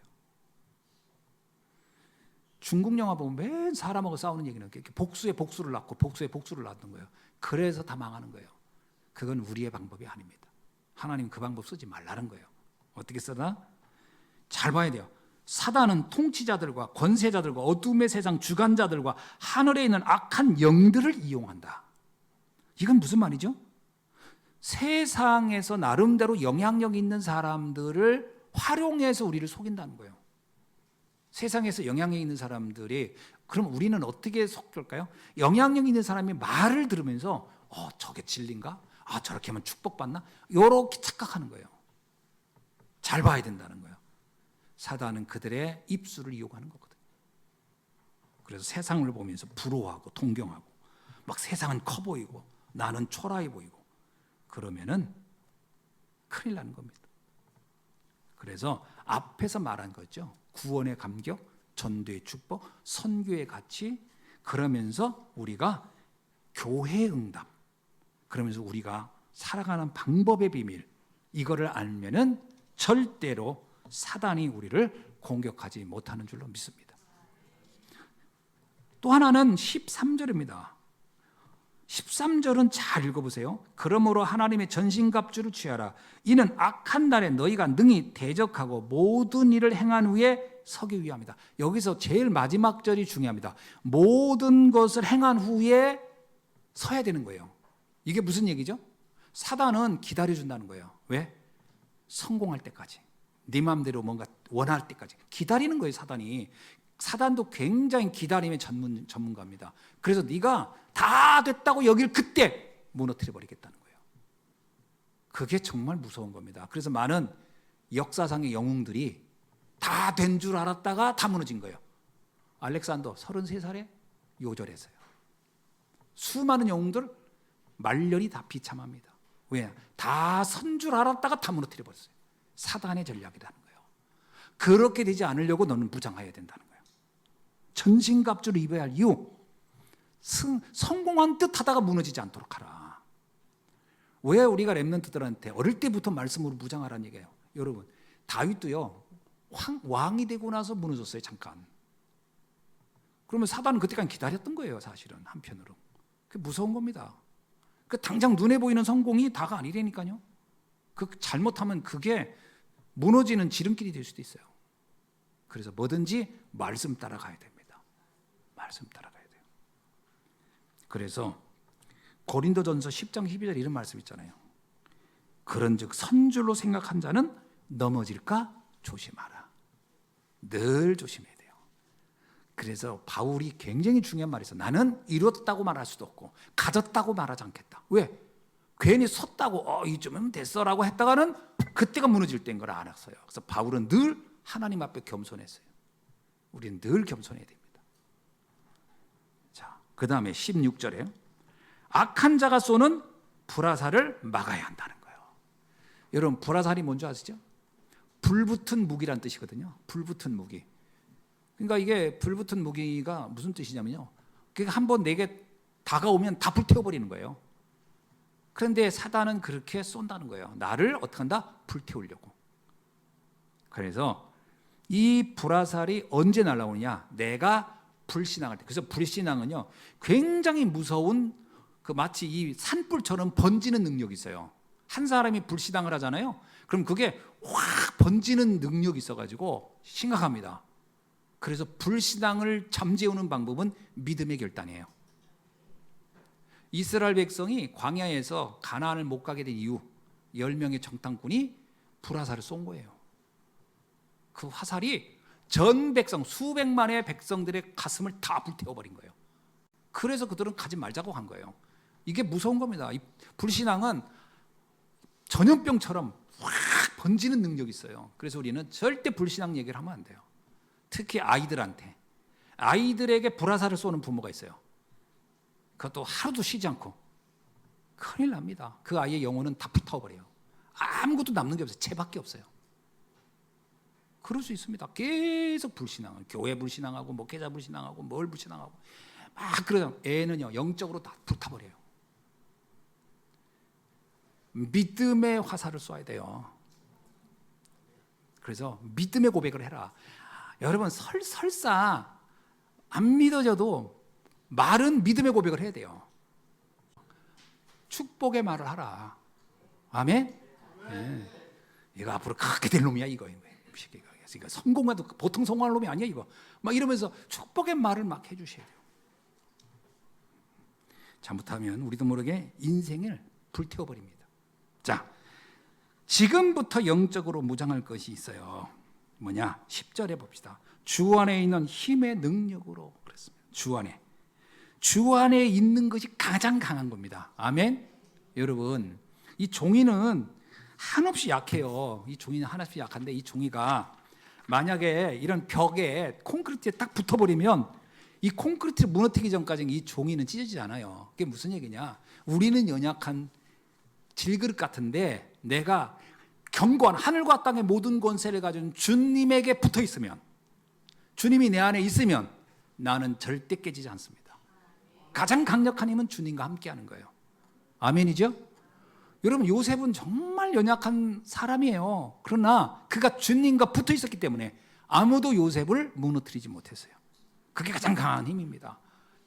중국 영화 보면 맨 사람하고 싸우는 얘기는 복수에 복수를 낳고 복수에 복수를 낳는 거예요. 그래서 다 망하는 거예요. 그건 우리의 방법이 아닙니다. 하나님 그 방법 쓰지 말라는 거예요. 어떻게 쓰나? 잘 봐야 돼요. 사단은 통치자들과 권세자들과 어둠의 세상 주관자들과 하늘에 있는 악한 영들을 이용한다. 이건 무슨 말이죠? 세상에서 나름대로 영향력 있는 사람들을 활용해서 우리를 속인다는 거예요. 세상에서 영향력 있는 사람들이, 그럼 우리는 어떻게 속을까요? 영향력 있는 사람이 말을 들으면서 저게 진리인가? 저렇게 하면 축복받나? 이렇게 착각하는 거예요. 잘 봐야 된다는 거예요. 사단은 그들의 입술을 이용하는 거거든요. 그래서 세상을 보면서 부러워하고 동경하고 막 세상은 커 보이고 나는 초라해 보이고 그러면은 큰일 나는 겁니다. 그래서 앞에서 말한 거죠. 구원의 감격, 전도의 축복, 선교의 가치, 그러면서 우리가 교회 응답, 그러면서 우리가 살아가는 방법의 비밀, 이거를 알면은 절대로 사단이 우리를 공격하지 못하는 줄로 믿습니다. 또 하나는 13절입니다. 13절은 잘 읽어보세요. 그러므로 하나님의 전신갑주를 취하라. 이는 악한 날에 너희가 능히 대적하고 모든 일을 행한 후에 서기 위함이다. 여기서 제일 마지막 절이 중요합니다. 모든 것을 행한 후에 서야 되는 거예요. 이게 무슨 얘기죠? 사단은 기다려준다는 거예요. 왜? 성공할 때까지, 네 마음대로 뭔가 원할 때까지 기다리는 거예요. 사단도 굉장히 기다림의 전문가입니다. 그래서 네가 다 됐다고 여길 그때 무너뜨려 버리겠다는 거예요. 그게 정말 무서운 겁니다. 그래서 많은 역사상의 영웅들이 다 된 줄 알았다가 다 무너진 거예요. 알렉산더 33살에 요절했어요. 수많은 영웅들 말년이 다 비참합니다. 왜? 다 선 줄 알았다가 다 무너뜨려 버렸어요. 사단의 전략이라는 거예요. 그렇게 되지 않으려고 너는 무장해야 된다는 거예요. 전신갑주를 입어야 할 이유, 성공한 듯 하다가 무너지지 않도록 하라. 왜 우리가 렘넌트들한테 어릴 때부터 말씀으로 무장하라는 얘기예요. 여러분, 다윗도요 왕이 되고 나서 무너졌어요. 잠깐. 그러면 사단은 그때까지 기다렸던 거예요. 사실은 한편으로. 그게 무서운 겁니다. 당장 눈에 보이는 성공이 다가 아니라니까요. 잘못하면 그게 무너지는 지름길이 될 수도 있어요. 그래서 뭐든지 말씀 따라가야 됩니다. 말씀 따라가야 돼요. 그래서 고린도전서 10장 12절 이런 말씀 있잖아요. 그런즉 선줄로 생각한 자는 넘어질까 조심하라. 늘 조심해야 돼요. 그래서 바울이 굉장히 중요한 말이 있어요. 나는 이뤘다고 말할 수도 없고 가졌다고 말하지 않겠다. 왜? 괜히 섰다고 이쯤은 됐어라고 했다가는 그때가 무너질 때인 걸 알았어요. 그래서 바울은 늘 하나님 앞에 겸손했어요. 우리는 늘 겸손해야 됩니다. 자, 그 다음에 16절에 악한 자가 쏘는 불화살을 막아야 한다는 거예요. 여러분, 불화살이 뭔지 아시죠? 불붙은 무기란 뜻이거든요. 불붙은 무기. 그러니까 이게 불붙은 무기가 무슨 뜻이냐면요, 한번 내게 다가오면 다 불태워버리는 거예요. 그런데 사단은 그렇게 쏜다는 거예요. 나를 어떻게 한다? 불태우려고. 그래서 이 불화살이 언제 날아오느냐? 내가 불신앙할 때. 그래서 불신앙은요 굉장히 무서운, 마치 이 산불처럼 번지는 능력이 있어요. 한 사람이 불신앙을 하잖아요. 그럼 그게 확 번지는 능력이 있어가지고 심각합니다. 그래서 불신앙을 잠재우는 방법은 믿음의 결단이에요. 이스라엘 백성이 광야에서 가나안을 못 가게 된 이유, 10명의 정탐꾼이 불화살을 쏜 거예요. 그 화살이 전 백성, 수백만의 백성들의 가슴을 다 불태워버린 거예요. 그래서 그들은 가지 말자고 한 거예요. 이게 무서운 겁니다. 이 불신앙은 전염병처럼 확 번지는 능력이 있어요. 그래서 우리는 절대 불신앙 얘기를 하면 안 돼요. 특히 아이들에게 불화살을 쏘는 부모가 있어요. 그것도 하루도 쉬지 않고. 큰일 납니다. 그 아이의 영혼은 다 불타버려요. 아무것도 남는 게 없어요. 죄밖에 없어요. 그럴 수 있습니다. 계속 불신앙을, 교회 불신앙하고 목회자 불신앙하고 뭘 불신앙하고 막 그러면 애는요 영적으로 다 불타버려요. 믿음의 화살을 쏘아야 돼요. 그래서 믿음의 고백을 해라. 여러분, 설사 안 믿어져도 말은 믿음의 고백을 해야 돼요. 축복의 말을 하라. 아멘? 네. 이거 앞으로 크게 될 놈이야 이거. 그러니까 성공해도 보통 성공할 놈이 아니야 이거. 막 이러면서 축복의 말을 막 해주셔야 돼요. 잘못하면 우리도 모르게 인생을 불태워버립니다. 자, 지금부터 영적으로 무장할 것이 있어요. 뭐냐? 10절에 봅시다. 주 안에 있는 힘의 능력으로 그랬습니다. 주 안에 있는 것이 가장 강한 겁니다. 아멘. 여러분, 이 종이는 한없이 약해요. 이 종이는 한없이 약한데 이 종이가 만약에 이런 벽에 콘크리트에 딱 붙어버리면 이 콘크리트를 무너뜨리기 전까지는 이 종이는 찢어지지 않아요. 그게 무슨 얘기냐? 우리는 연약한 질그릇 같은데 내가 견고한 하늘과 땅의 모든 권세를 가진 주님에게 붙어 있으면, 주님이 내 안에 있으면 나는 절대 깨지지 않습니다. 가장 강력한 힘은 주님과 함께하는 거예요. 아멘이죠? 여러분, 요셉은 정말 연약한 사람이에요. 그러나 그가 주님과 붙어 있었기 때문에 아무도 요셉을 무너뜨리지 못했어요. 그게 가장 강한 힘입니다.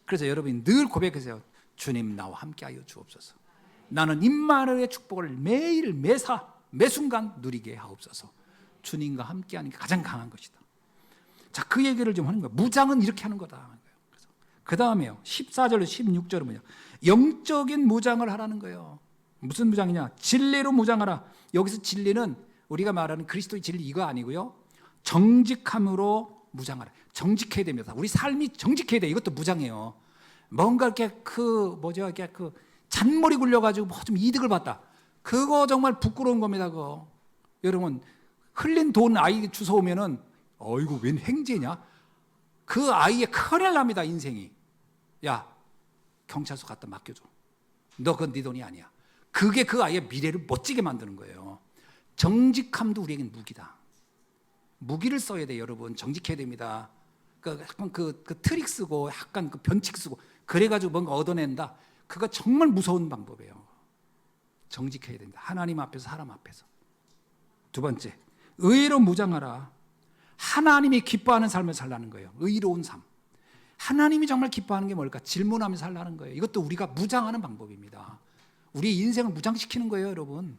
그래서 여러분이 늘 고백하세요. 주님, 나와 함께하여 주옵소서. 나는 임마누엘의 축복을 매일 매 순간 누리게 하옵소서. 주님과 함께하는 게 가장 강한 것이다. 자, 그 얘기를 좀 하는 거예요. 무장은 이렇게 하는 거다. 그 다음에요, 14절로 16절은 뭐냐? 영적인 무장을 하라는 거예요. 무슨 무장이냐? 진리로 무장하라. 여기서 진리는 우리가 말하는 그리스도의 진리 이거 아니고요, 정직함으로 무장하라. 정직해야 됩니다. 우리 삶이 정직해야 돼. 이것도 무장이에요. 뭔가 이렇게 이렇게 잔머리 굴려가지고 뭐 좀 이득을 봤다. 그거 정말 부끄러운 겁니다. 그거. 여러분, 흘린 돈 아이 주워오면은 어이구 웬 행제냐? 그 아이의 큰일 납니다. 인생이. 야, 경찰서 갖다 맡겨줘. 너 그건 네 돈이 아니야. 그게 그 아이의 미래를 멋지게 만드는 거예요. 정직함도 우리에겐 무기다. 무기를 써야 돼요. 여러분, 정직해야 됩니다. 약간 그 트릭 쓰고 약간 그 변칙 쓰고 그래가지고 뭔가 얻어낸다. 그거 정말 무서운 방법이에요. 정직해야 된다. 하나님 앞에서, 사람 앞에서. 두 번째, 의로 무장하라. 하나님이 기뻐하는 삶을 살라는 거예요. 의로운 삶. 하나님이 정말 기뻐하는 게 뭘까? 질문하면서 살라는 거예요. 이것도 우리가 무장하는 방법입니다. 우리 인생을 무장시키는 거예요, 여러분.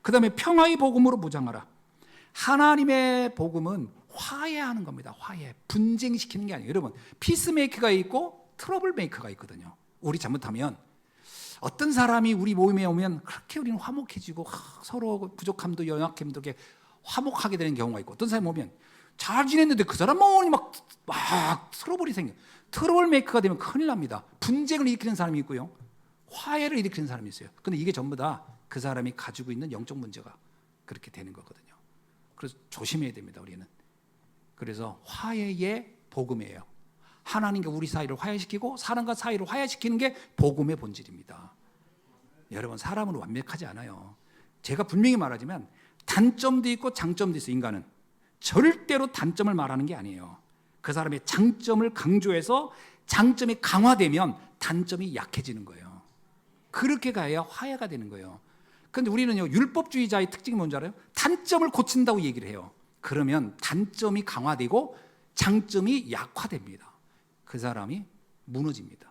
그 다음에 평화의 복음으로 무장하라. 하나님의 복음은 화해하는 겁니다. 화해. 분쟁시키는 게 아니에요. 여러분, 피스메이커가 있고 트러블 메이커가 있거든요. 우리 잘못하면 어떤 사람이 우리 모임에 오면 그렇게 우리는 화목해지고 서로 부족함도 연약함도 이렇게 화목하게 되는 경우가 있고, 어떤 사람이 오면 잘 지냈는데 그 사람은 막 트러블이 생겨. 트러블 메이커가 되면 큰일 납니다. 분쟁을 일으키는 사람이 있고요, 화해를 일으키는 사람이 있어요. 근데 이게 전부 다 그 사람이 가지고 있는 영적 문제가 그렇게 되는 거거든요. 그래서 조심해야 됩니다, 우리는. 그래서 화해의 복음이에요. 하나님과 우리 사이를 화해시키고 사람과 사이를 화해시키는 게 복음의 본질입니다. 여러분, 사람은 완벽하지 않아요. 제가 분명히 말하지만 단점도 있고 장점도 있어요. 인간은 절대로 단점을 말하는 게 아니에요. 그 사람의 장점을 강조해서 장점이 강화되면 단점이 약해지는 거예요. 그렇게 가야 화해가 되는 거예요. 그런데 우리는요, 율법주의자의 특징이 뭔지 알아요? 단점을 고친다고 얘기를 해요. 그러면 단점이 강화되고 장점이 약화됩니다. 그 사람이 무너집니다.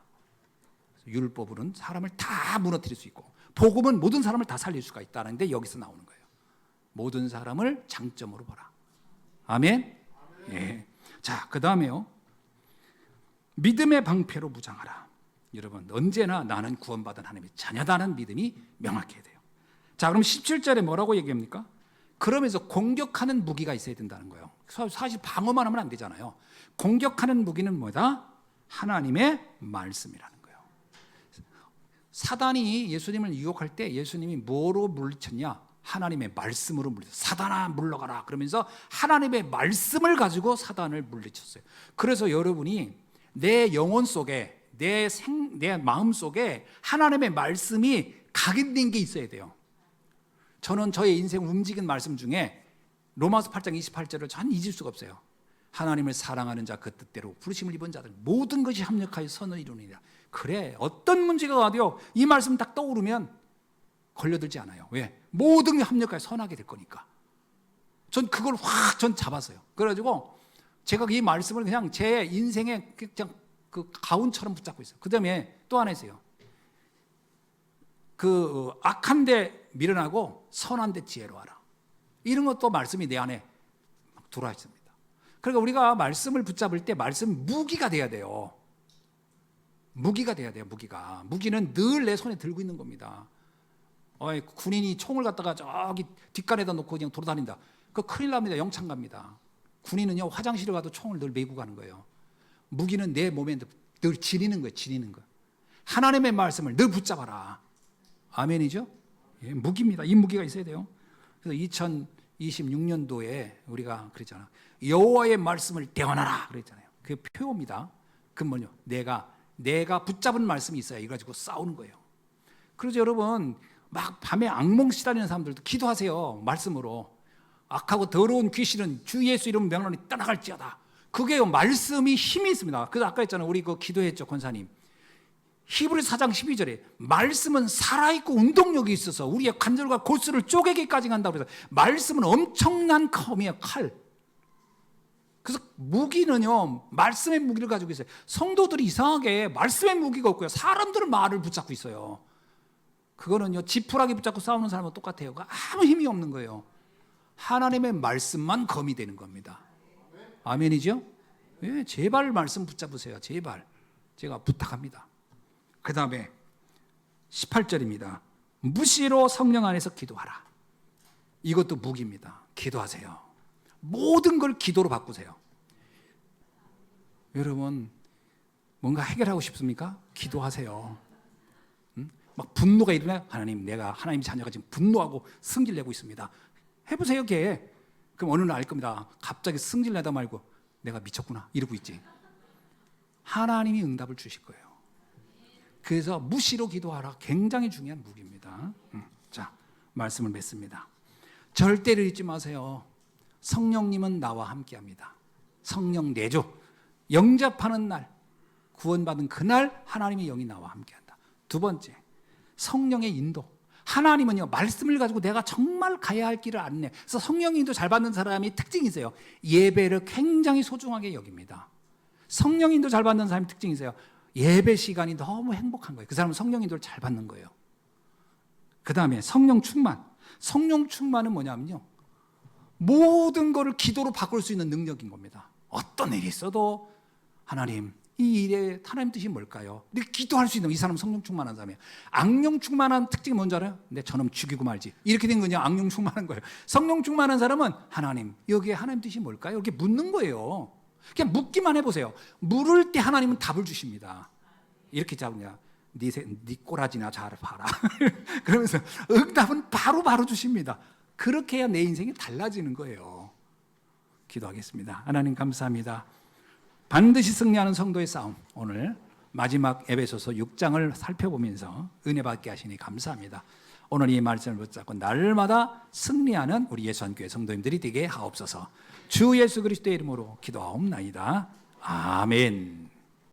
율법으로는 사람을 다 무너뜨릴 수 있고, 복음은 모든 사람을 다 살릴 수가 있다는 데 여기서 나오는 거예요. 모든 사람을 장점으로 보라. 아멘? 예. 자, 그 다음에요, 믿음의 방패로 무장하라. 여러분, 언제나 나는 구원받은 하나님의 자녀다는 믿음이 명확해야 돼요. 자, 그럼 17절에 뭐라고 얘기합니까? 그러면서 공격하는 무기가 있어야 된다는 거예요. 사실 방어만 하면 안 되잖아요. 공격하는 무기는 뭐다? 하나님의 말씀이라는 거예요. 사단이 예수님을 유혹할 때 예수님이 뭐로 물리쳤냐? 하나님의 말씀으로 물리쳤어요. 사단아 물러가라 그러면서 하나님의 말씀을 가지고 사단을 물리쳤어요. 그래서 여러분이 내 영혼 속에, 내 마음 속에 하나님의 말씀이 각인된 게 있어야 돼요. 저는 저의 인생을 움직인 말씀 중에 로마서 8장 28절을 전 잊을 수가 없어요. 하나님을 사랑하는 자 그 뜻대로 부르심을 입은 자들 모든 것이 합력하여 선을 이루느니라. 그래, 어떤 문제가 와도요, 이 말씀 딱 떠오르면 걸려들지 않아요. 왜? 모든 게 합력하여 선하게 될 거니까. 전 그걸 전 잡았어요. 그래가지고 제가 이 말씀을 그냥 제 인생의 그냥 그 가운처럼 붙잡고 있어요. 그 다음에 또 하나 있어요. 그 악한 데 미련하고 선한 데 지혜로 하라. 이런 것도 말씀이 내 안에 들어와 있습니다. 그러니까 우리가 말씀을 붙잡을 때 말씀 무기가 돼야 돼요. 무기가 돼야 돼요. 무기는 늘 내 손에 들고 있는 겁니다. 군인이 총을 갖다가 저기 뒷간에다 놓고 그냥 돌아다닌다. 그 큰일 납니다. 영창 갑니다. 군인은요, 화장실에 가도 총을 늘 메고 가는 거예요. 무기는 내 몸에 늘 지니는 거예요. 지니는 거. 하나님의 말씀을 늘 붙잡아라. 아멘이죠? 예, 무기입니다. 이 무기가 있어야 돼요. 그래서 2026년도에 우리가 그랬잖아. 여호와의 말씀을 대언하라 그랬잖아요. 그게 표어입니다. 그 뭐냐? 내가 붙잡은 말씀이 있어야 이 가지고 싸우는 거예요. 그래서 여러분 막 밤에 악몽 시달리는 사람들도 기도하세요. 말씀으로. 악하고 더러운 귀신은 주 예수 이름 명령이 떠나갈지어다. 그게 말씀이 힘이 있습니다. 그래서 아까 했잖아요. 우리 그 기도했죠, 권사님. 히브리서 4장 12절에 말씀은 살아있고 운동력이 있어서 우리의 관절과 골수를 쪼개기까지 간다고 해서 말씀은 엄청난 검이에요. 칼. 그래서 무기는요, 말씀의 무기를 가지고 있어요. 성도들이 이상하게 말씀의 무기가 없고요, 사람들은 말을 붙잡고 있어요. 그거는요, 지푸라기 붙잡고 싸우는 사람은 똑같아요. 아무 힘이 없는 거예요. 하나님의 말씀만 검이 되는 겁니다. 아멘이죠? 예, 제발 말씀 붙잡으세요. 제발. 제가 부탁합니다. 그 다음에 18절입니다. 무시로 성령 안에서 기도하라. 이것도 무기입니다. 기도하세요. 모든 걸 기도로 바꾸세요. 여러분 뭔가 해결하고 싶습니까? 기도하세요. 막 분노가 일어나요. 하나님, 내가 하나님 자녀가 지금 분노하고 승질내고 있습니다. 해보세요. 걔. 그럼 어느 날 알 겁니다. 갑자기 승질내다 말고 내가 미쳤구나 이러고 있지. 하나님이 응답을 주실 거예요. 그래서 무시로 기도하라. 굉장히 중요한 무기입니다. 자, 말씀을 맺습니다. 절대를 잊지 마세요. 성령님은 나와 함께합니다. 성령 내조. 영접하는 날, 구원받은 그날 하나님의 영이 나와 함께한다. 두 번째, 성령의 인도. 하나님은요, 말씀을 가지고 내가 정말 가야 할 길을 안내. 그래서 성령 인도 잘 받는 사람이 특징이 있어요. 예배를 굉장히 소중하게 여깁니다. 성령 인도 잘 받는 사람이 특징이 있어요. 예배 시간이 너무 행복한 거예요. 그 사람은 성령 인도를 잘 받는 거예요. 그 다음에 성령 충만. 성령 충만은 뭐냐면요, 모든 것을 기도로 바꿀 수 있는 능력인 겁니다. 어떤 일이 있어도 하나님, 이 일에 하나님 뜻이 뭘까요? 이렇게 기도할 수 있는, 이 사람은 성령 충만한 사람이에요. 악령 충만한 특징이 뭔지 알아요? 내 저놈 죽이고 말지. 이렇게 된 거냐? 악령 충만한 거예요. 성령 충만한 사람은 하나님, 여기에 하나님 뜻이 뭘까요? 이렇게 묻는 거예요. 그냥 묻기만 해보세요. 물을 때 하나님은 답을 주십니다. 이렇게 잡으냐? 네 꼬라지나 잘 봐라. 그러면서 응답은 바로 주십니다. 그렇게 해야 내 인생이 달라지는 거예요. 기도하겠습니다. 하나님 감사합니다. 반드시 승리하는 성도의 싸움, 오늘 마지막 에베소서 6장을 살펴보면서 은혜 받게 하시니 감사합니다. 오늘 이 말씀을 붙잡고 날마다 승리하는 우리 예수한교회 성도님들이 되게 하옵소서. 주 예수 그리스도의 이름으로 기도하옵나이다. 아멘.